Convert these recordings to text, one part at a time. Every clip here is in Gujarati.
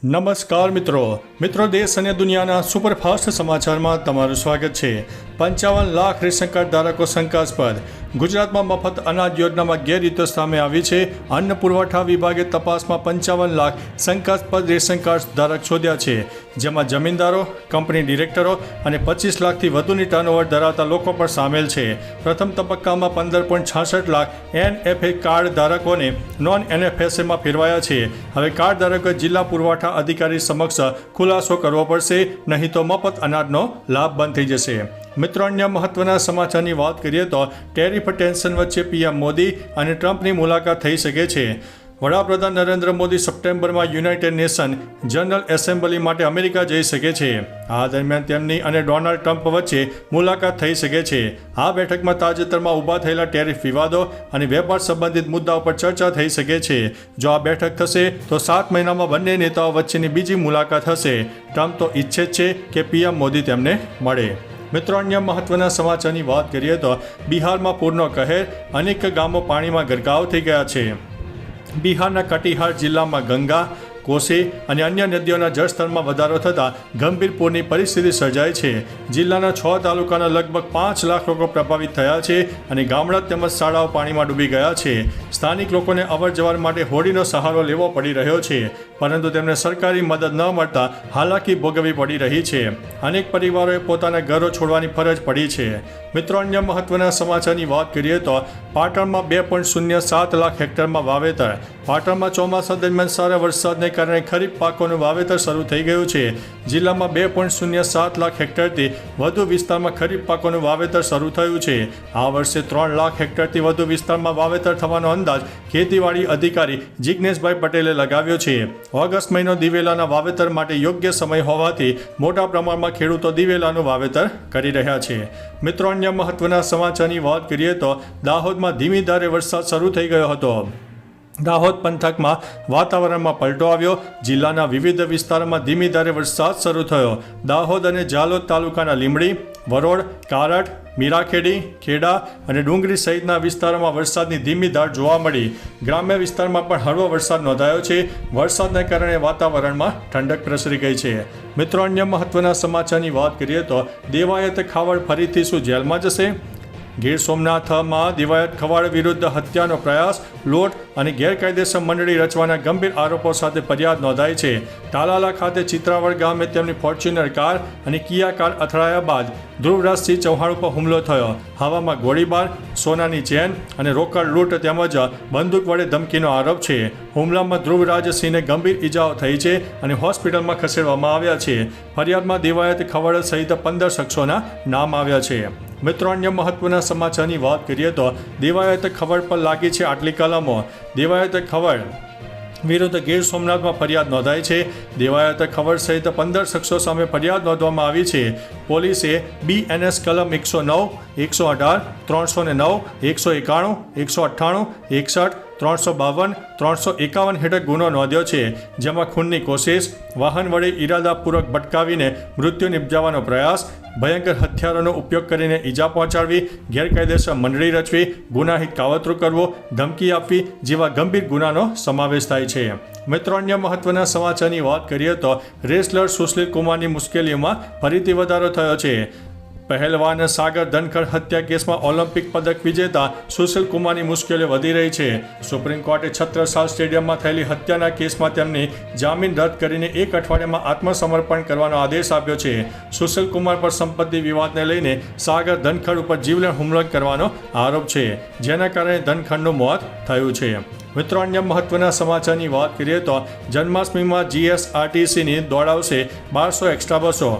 નમસ્કાર મિત્રો દેશ અને દુનિયાના સુપરફાસ્ટ સમાચારમાં તમારું સ્વાગત છે। 55 લાખ રેશન કાર્ડ ધારકો શંકાસ્પદ। ગુજરાતમાં મફત અનાજ યોજનામાં ગેરરીતો સામે આવી છે। અન્ન પુરવઠા વિભાગે તપાસમાં 55 લાખ શંકાસ્પદ રેશન કાર્ડ ધારક શોધ્યા છે, જેમાં જમીનદારો, કંપની ડિરેક્ટરો અને 25 લાખથી વધુની ટર્નઓવર ધરાવતા લોકો પણ સામેલ છે। પ્રથમ તબક્કામાં 15.66 લાખ NFA કાર્ડ ધારકોને નોન NFSAમાં ફેરવાયા છે। હવે કાર્ડ ધારકોએ જિલ્લા પુરવઠા અધિકારી સમક્ષ ખુલાસો કરવો પડશે, નહીં તો મફત અનાજનો લાભ બંધ થઈ જશે। મિત્રો, અન્ય મહત્વના સમાચારની વાત કરીએ તો ટેરિફ ટેન્શન વચ્ચે પીએમ મોદી અને ટ્રમ્પની મુલાકાત થઈ શકે છે। વડાપ્રધાન નરેન્દ્ર મોદી સપ્ટેમ્બરમાં યુનાઇટેડ નેશન જનરલ એસેમ્બલી માટે અમેરિકા જઈ શકે છે। આ દરમિયાન તેમની અને ડોનાલ્ડ ટ્રમ્પ વચ્ચે મુલાકાત થઈ શકે છે। આ બેઠકમાં તાજેતરમાં ઊભા થયેલા ટેરિફ વિવાદો અને વેપાર સંબંધિત મુદ્દાઓ પર ચર્ચા થઈ શકે છે। જો આ બેઠક થશે તો 7 મહિનામાં બંને નેતાઓ વચ્ચેની બીજી મુલાકાત હશે। ટ્રમ્પ તો ઈચ્છે જ છે કે પીએમ મોદી તેમને મળે। મિત્રો, અન્ય મહત્વના સમાચારની વાત કરીએ તો બિહારમાં પૂરનો કહેર, અનેક ગામો પાણીમાં ગરકાવ થઈ ગયા છે। બિહારના કટિહાર જિલ્લામાં ગંગા, કોસી અને અન્ય નદીઓના જળસ્તરમાં વધારો થતાં ગંભીર પૂરની પરિસ્થિતિ સર્જાઈ છે। જિલ્લાના 6 તાલુકાના લગભગ 5 લાખ લોકો પ્રભાવિત થયા છે અને ગામડા તેમજ શાળાઓ પાણીમાં ડૂબી ગયા છે। સ્થાનિક લોકોને અવરજવર માટે હોડીનો સહારો લેવો પડી રહ્યો છે, પરંતુ તેમને સરકારી મદદ ન મળતા હાલાકી ભોગવવી પડી રહી છે। અનેક પરિવારોએ પોતાના ઘરો છોડવાની ફરજ પડી છે। મિત્રો, અન્ય મહત્વના સમાચારની વાત કરીએ તો પાટણમાં 2.07 લાખ હેક્ટરમાં વાવેતર। પાટણમાં ચોમાસા દરમિયાન સારા વરસાદને કારણે ખરીફ પાકોનું વાવેતર શરૂ થઈ ગયું છે। જિલ્લામાં 2.07 લાખ હેક્ટરથી વધુ વિસ્તારમાં ખરીફ પાકોનું વાવેતર શરૂ થયું છે। આ વર્ષે 3 લાખ હેક્ટરથી વધુ વિસ્તારમાં વાવેતર થવાનો અંદાજ ખેતીવાડી અધિકારી જિજ્ઞેશભાઈ પટેલે લગાવ્યો છે। ઓગસ્ટ મહિનો દિવેલાના વાવેતર માટે યોગ્ય સમય હોવાથી મોટા પ્રમાણમાં ખેડૂતો દિવેલાનું વાવેતર કરી રહ્યા છે। મિત્રો, અન્ય મહત્વના સમાચારની વાત કરીએ તો દાહોદમાં ધીમી ધારે વરસાદ શરૂ થઈ ગયો હતો। દાહોદ પંથકમાં વાતાવરણમાં પલટો આવ્યો। જિલ્લાના વિવિધ વિસ્તારોમાં ધીમી ધારે વરસાદ શરૂ થયો। દાહોદ અને ઝાલોદ તાલુકાના લીંબડી, વરોડ, કારટ, મીરાખેડી, ખેડા અને ડુંગરી સહિતના વિસ્તારોમાં વરસાદની ધીમી ધાર જોવા મળી। ગ્રામ્ય વિસ્તારમાં પણ હળવો વરસાદ નોંધાયો છે। વરસાદને કારણે વાતાવરણમાં ઠંડક પ્રસરી ગઈ છે। મિત્રો, અન્ય મહત્વના સમાચારની વાત કરીએ તો દેવાયત ખાવડ ફરીથી શું જેલમાં જશે? ગીર સોમનાથમાં દિવાયત ખવાડ વિરુદ્ધ હત્યાનો પ્રયાસ, લૂંટ અને ગેરકાયદેસર મંડળી રચવાના ગંભીર આરોપો સાથે ફરિયાદ નોંધાઈ છે। તાલાલા ખાતે ચિત્રાવડ ગામે તેમની ફોર્ચ્યુનર કાર અને કિયા કાર અથડાયા બાદ ધ્રુવરાજસિંહ ચૌહાણ ઉપર હુમલો થયો। હવામાં ગોળીબાર, સોનાની ચેન અને રોકડ લૂંટ તેમજ બંદૂક વડે ધમકીનો આરોપ છે। હુમલામાં ધ્રુવરાજસિંહને ગંભીર ઈજાઓ થઈ છે અને હોસ્પિટલમાં ખસેડવામાં આવ્યા છે। ફરિયાદમાં દિવાયત ખવાડ સહિત 15 શખ્સોના નામ આવ્યા છે। મિત્રો, અન્ય મહત્વના સમાચારની વાત કરીએ તો દેવાયત ખવડ પર લાગી છે આટલી કલમો। દેવાયત ખવડ વિરુદ્ધ ગીર સોમનાથમાં ફરિયાદ નોંધાઈ છે। દેવાયત ખવડ સહિત 15 શખ્સો સામે ફરિયાદ નોંધવામાં આવી છે। પોલીસે BNS કલમ 109, 118, 309, 191, 198, 61, 352, 351 હેઠળ ગુનો નોંધ્યો છે, જેમાં ખૂનની કોશિશ, વાહન વડે ઇરાદાપૂર્વક ભટકાવીને મૃત્યુ નિપજાવવાનો પ્રયાસ, ભયંકર હથિયારોનો ઉપયોગ કરીને ઈજા પહોંચાડવી, ગેરકાયદેસર મંડળી રચવી, ગુનાહિત કાવતરું કરવું, ધમકી આપવી જેવા ગંભીર ગુનાનો સમાવેશ થાય છે। મિત્રો, અન્ય મહત્વના સમાચારની વાત કરીએ તો રેસલર સુશીલ કુમારની મુશ્કેલીઓમાં ફરીથી વધારો થયો છે। પહેલવાન સાગર ધનખડ હત્યા કેસમાં ઓલિમ્પિક પદક વિજેતા સુશીલ કુમારની મુશ્કેલીઓ વધી રહી છે। સુપ્રીમ કોર્ટે છત્રસાલ સ્ટેડિયમમાં થયેલી હત્યાના કેસમાં તેમની જામીન રદ કરીને 1 અઠવાડિયામાં આત્મસમર્પણ કરવાનો આદેશ આપ્યો છે। સુશીલ કુમાર પર સંપત્તિ વિવાદને લઈને સાગર ધનખડ ઉપર જીવલેણ હુમલો કરવાનો આરોપ છે, જેના કારણે ધનખડનું મોત થયું છે। મિત્રો, અન્ય મહત્વના સમાચારની વાત કરીએ તો જન્માષ્ટમીમાં GSRTCની દોડાવશે 1200 એક્સ્ટ્રા બસો।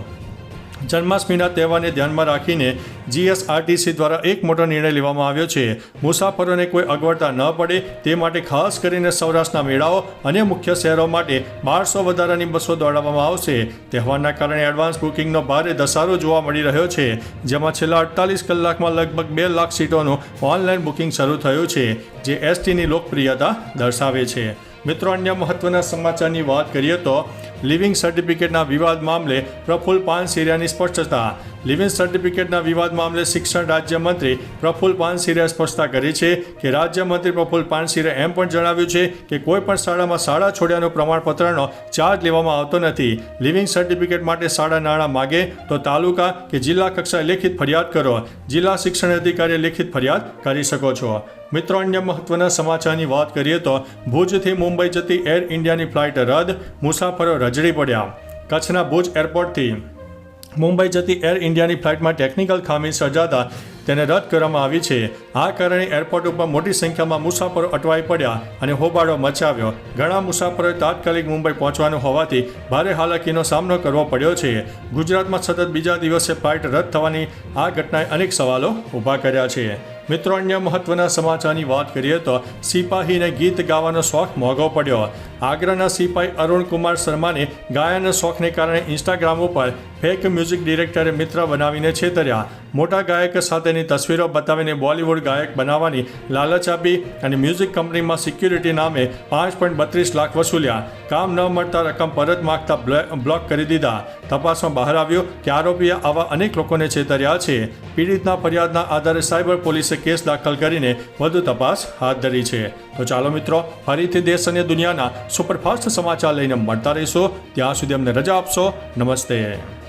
જન્માષ્ટમીના તહેવારને ધ્યાનમાં રાખીને GSRTC દ્વારા એક મોટો નિર્ણય લેવામાં આવ્યો છે। મુસાફરોને કોઈ અગવડતા ન પડે તે માટે ખાસ કરીને સૌરાષ્ટ્રના મેળાઓ અને મુખ્ય શહેરો માટે 1200 વધારાની બસો દોડાવવામાં આવશે। તહેવારના કારણે એડવાન્સ બુકિંગનો ભારે ધસારો જોવા મળી રહ્યો છે, જેમાં છેલ્લા 48 કલાકમાં લગભગ 2 લાખ સીટોનું ઓનલાઈન બુકિંગ શરૂ થયું છે, જે STની લોકપ્રિયતા દર્શાવે છે। મિત્રો, અન્ય મહત્વના સમાચારની વાત કરીએ તો લિવિંગ સર્ટિફિકેટના વિવાદ મામલે પ્રફુલ્લ પાનસેરિયાની સ્પષ્ટતા. લિવિંગ સર્ટિફિકેટના વિવાદ મામલે શિક્ષણ રાજ્યમંત્રી પ્રફુલ્લ પાનસેરિયાએ સ્પષ્ટતા કરી છે કે રાજ્યમંત્રી પ્રફુલ્લ પાનસેરિયાએ એમ પણ જણાવ્યું છે કે કોઈ પણ શાળામાં શાળા છોડ્યાનું પ્રમાણપત્રનો ચાર્જ લેવામાં આવતો નથી. લિવિંગ સર્ટિફિકેટ માટે શાળા નાણાં માગે તો તાલુકા કે જિલ્લા કક્ષાએ લેખિત ફરિયાદ કરો. જિલ્લા શિક્ષણ અધિકારીએ લેખિત ફરિયાદ કરી શકો છો. મિત્રો, અન્ય મહત્વના સમાચારની વાત કરીએ તો ભુજથી મુંબઈ જતી એર ઇન્ડિયાની ફ્લાઇટ રદ, મુસાફરો રજડી પડ્યા. કચ્છના ભુજ એરપોર્ટથી મુંબઈ જતી એર ઇન્ડિયાની ફ્લાઇટમાં ટેકનિકલ ખામી સર્જાતા તેને રદ કરવામાં આવી છે. આ કારણે એરપોર્ટ ઉપર મોટી સંખ્યામાં મુસાફરો અટવાઈ પડ્યા અને હોબાળો મચાવ્યો. ઘણા મુસાફરોએ તાત્કાલિક મુંબઈ પહોંચવાનું હોવાથી ભારે હાલાકીનો સામનો કરવો પડ્યો છે. ગુજરાતમાં સતત બીજા દિવસે ફ્લાઇટ રદ થવાની આ ઘટનાએ અનેક સવાલો ઊભા કર્યા છે. મિત્રો, અન્ય મહત્વના સમાચારની વાત કરીએ તો સિપાહીને ગીત ગાવાનો શોખ મોંઘો પડ્યો. આગ્રાના સિપાહી અરુણ કુમાર શર્માને ગાયનના શોખને કારણે ઇન્સ્ટાગ્રામ ઉપર ફેક મ્યુઝિક ડિરેક્ટરે મિત્ર બનાવીને છેતર્યા. મોટા ગાયક સાથેની તસવીરો બતાવીને બોલિવૂડ ગાયક બનાવવાની લાલચ આપી અને મ્યુઝિક કંપનીમાં સિક્યુરિટી નામે 5.32 લાખ વસૂલ્યા. કામ ન મળતા રકમ પરત માગતા બ્લોક કરી દીધા. તપાસમાં બહાર આવ્યું કે આરોપીએ આવા અનેક લોકોને છેતર્યા છે. પીડિતના ફરિયાદના આધારે સાયબર પોલીસે કેસ દાખલ કરીને વધુ તપાસ હાથ ધરી છે. તો ચાલો મિત્રો, ફરીથી દેશ અને દુનિયાના સુપરફાસ્ટ સમાચાર લઈને મળતા રહીશું. ત્યાં સુધી અમને રજા આપશો. નમસ્તે.